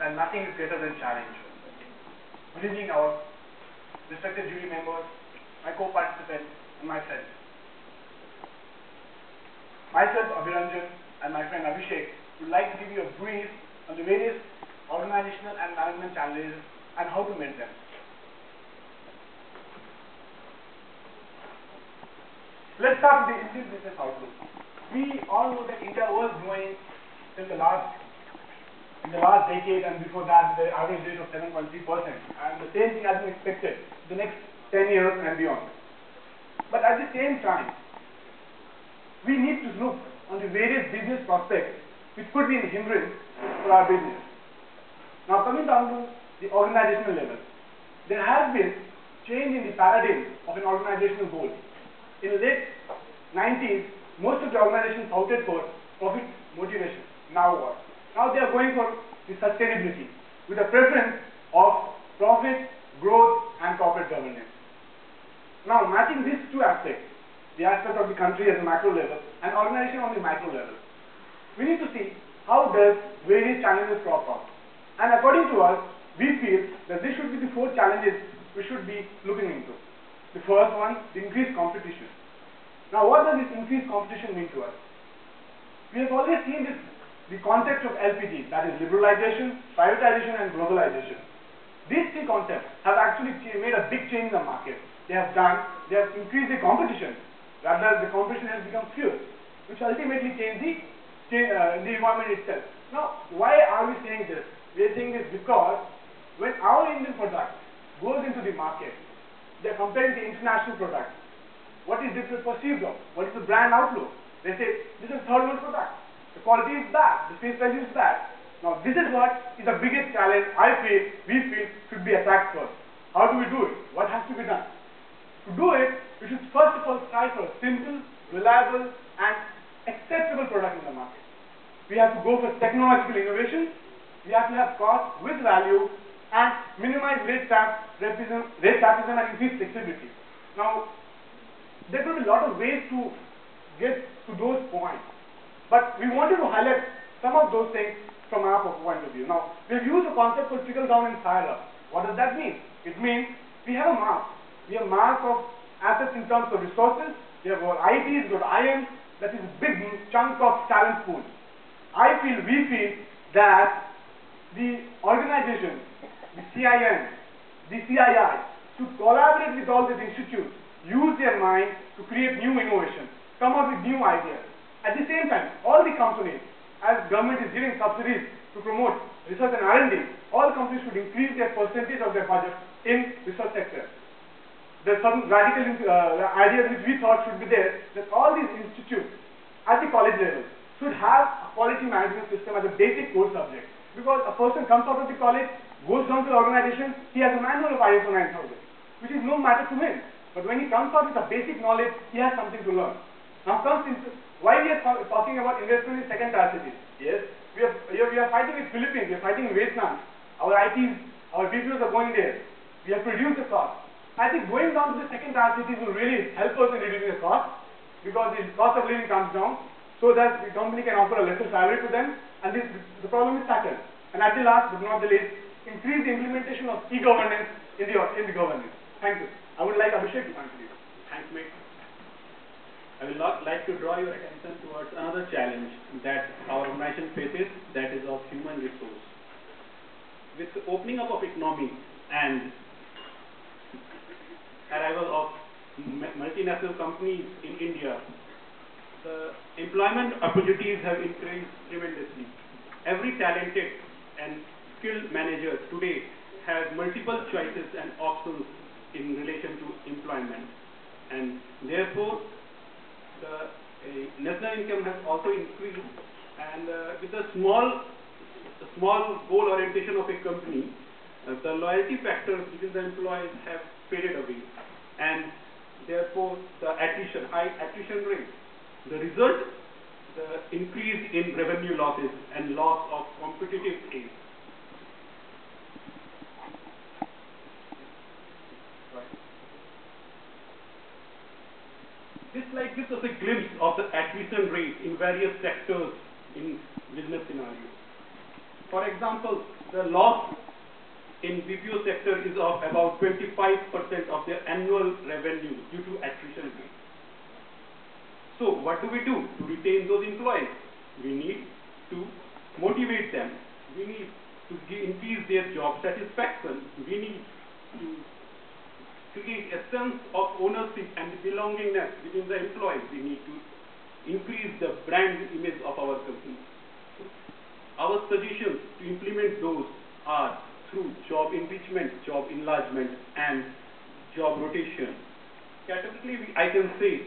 and nothing is greater than challenge. Good evening, our respected jury members, my co-participants, and my friends. Myself, Abhiranjan, and my friend Abhisek would like to give you a brief on the various organizational and management challenges and how to meet them. Let's start with the Indian business outlook. We all know that India was growing in the last decade, and before that the average rate of 7.3%, and the same thing has been expected the next 10 years and beyond. But at the same time, we need to look on the various business prospects which could be a hindrance for our business. Now, coming down to the organizational level, there has been change in the paradigm of an organizational goal. In the late 90s, most of the organizations touted for profit motivation. Now what? Now they are going for the sustainability with a preference of profit, growth, and corporate governance. Now, matching these two aspects, the aspect of the country at the macro level and organization on the micro level, we need to see how does various challenges crop up. And according to us, we feel that these should be the 4 challenges we should be looking into. The first one, the increased competition. Now, what does this increased competition mean to us? We have already seen this, the concept of LPG, that is liberalization, privatization, and globalization. These 3 concepts have actually made a big change in the market. They have increased the competition. Rather, the competition has become fierce, which ultimately changed the environment itself. Now, why are we saying this? We are saying this because when our Indian product goes into the market, they are comparing the international product. What is this perceived of? What is the brand outlook? They say, this is third world product. The quality is bad. The face value is bad. Now, this is what is the biggest challenge we feel should be attacked first. How do we do it? What has to be done? To do it, we should first of all strive for a simple, reliable, and acceptable product in the market. We have to go for technological innovation. We have to have cost with value and minimize rate tapism and increase flexibility. Now, there could be a lot of ways to get to those points, but we wanted to highlight some of those things from our point of view. Now, we have used a concept called trickle down and fire up. What does that mean? It means we have a mass. We have mass of assets in terms of resources. We have our ITs, we have IMs, that is a big chunk of talent pool. We feel that the organization, the CIM, the CII should collaborate with all these institutes, use their mind to create new innovation, come up with new ideas. At the same time, all the companies, as government is giving subsidies to promote research and R&D, all companies should increase their percentage of their budget in research sector. There are some radical ideas which we thought should be there, that all these institutes at the college level should have a quality management system as a basic core subject. Because a person comes out of the college, goes down to the organization, he has a manual of ISO 9000, which is no matter to him. But when he comes out with a basic knowledge, he has something to learn. Now comes into why we are talking about investment in second-tier cities. Yes, we are fighting with Philippines, we are fighting with Vietnam. Our ITs, our BPOs are going there. We have reduced the cost. I think going down to the second-tier cities will really help us in reducing the cost, because the cost of living comes down, so that the company can offer a lesser salary to them, and the problem is tackled. And at the last but not the least, increase the implementation of e-governance in the governance. Thank you. I would like Abhisek to contribute. Thanks, mate. I will like to draw your attention towards another challenge that our organization faces, that is of human resource. With the opening up of economy and arrival of multinational companies in India, the employment opportunities have increased tremendously. Every talented and skilled manager today has multiple choices and options in relation to employment, and therefore the national income has also increased, and with the small goal orientation of a company, the loyalty factors within the employees have faded away, and therefore the high attrition rate. The result, the increase in revenue losses and loss of competitive edge. This slide gives us a glimpse of the attrition rate in various sectors in business scenarios. For example, the loss in BPO sector is of about 25% of their annual revenue due to attrition rate. So what do we do to retain those employees? We need to motivate them. We need to increase their job satisfaction. We need to create a sense of ownership and belongingness within the employees. We need to increase the brand image of our company. Our suggestions to implement those are through job enrichment, job enlargement, and job rotation. Categorically, I can say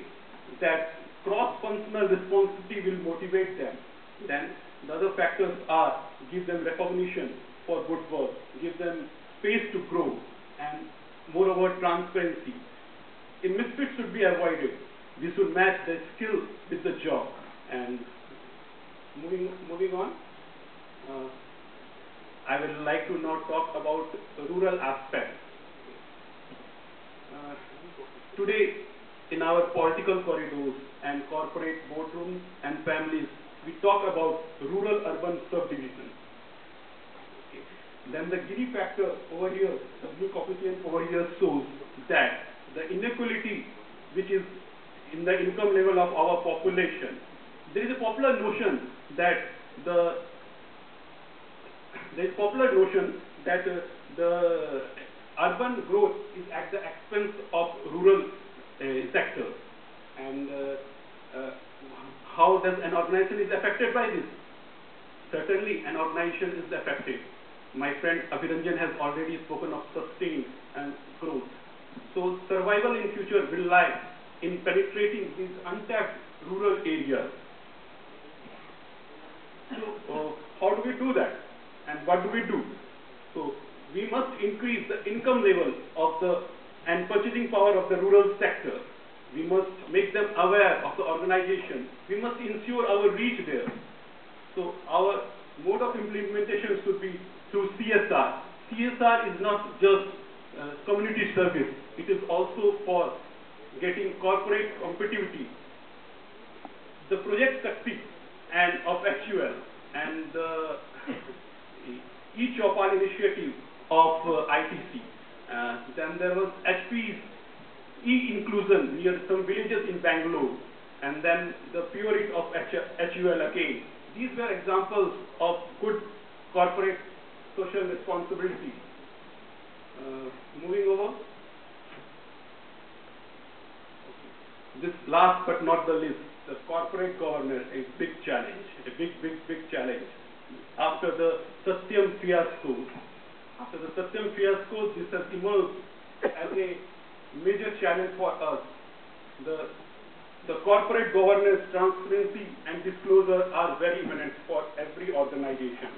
that cross-functional responsibility will motivate them. Then the other factors are give them recognition for good work, give them space to grow, and moreover transparency. A misfit should be avoided. We should match the skill with the job. And moving on, I would like to now talk about the rural aspect. Today, in our political corridors and corporate boardrooms and families, we talk about rural-urban subdivision. Okay. Then the Gini factor over here, the Gini coefficient over here shows that the inequality which is in the income level of our population, there is a popular notion that the urban growth is at the expense of rural sector. And how does an organization is affected by this? Certainly, an organization is affected. My friend Abhiranjan has already spoken of sustained and growth. So survival in future will lie in penetrating these untapped rural areas. So how do we do that? And what do we do? So we must increase the income level of and purchasing power of the rural sector. We must make them aware of the organization. We must ensure our reach there. So our mode of implementation should be through CSR. CSR is not just community service. It is also for getting corporate competitivity. The project Shakti and of HUL and each of our initiative of ITC. Then there was HP's e-inclusion near some villages in Bangalore, and then the Purity of HUL again. These were examples of good corporate social responsibility. Moving over. This last but not the least, the corporate governance, a big challenge, a big challenge. After the Satyam fiasco, this has emerged as a major challenge for us. The corporate governance, transparency and disclosure are very imminent for every organization.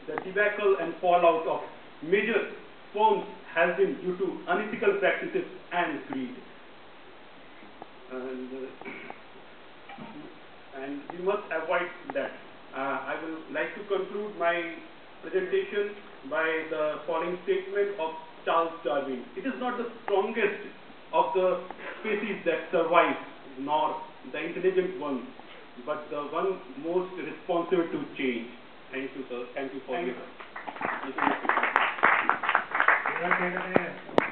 The debacle and fallout of major firms has been due to unethical practices and greed. And we must avoid that. I will like to conclude my presentation by the following statement of Charles Darwin. It is not the strongest of the species that survives, nor the intelligent one, but the one most responsive to change. Thank you, sir. Thank you for your.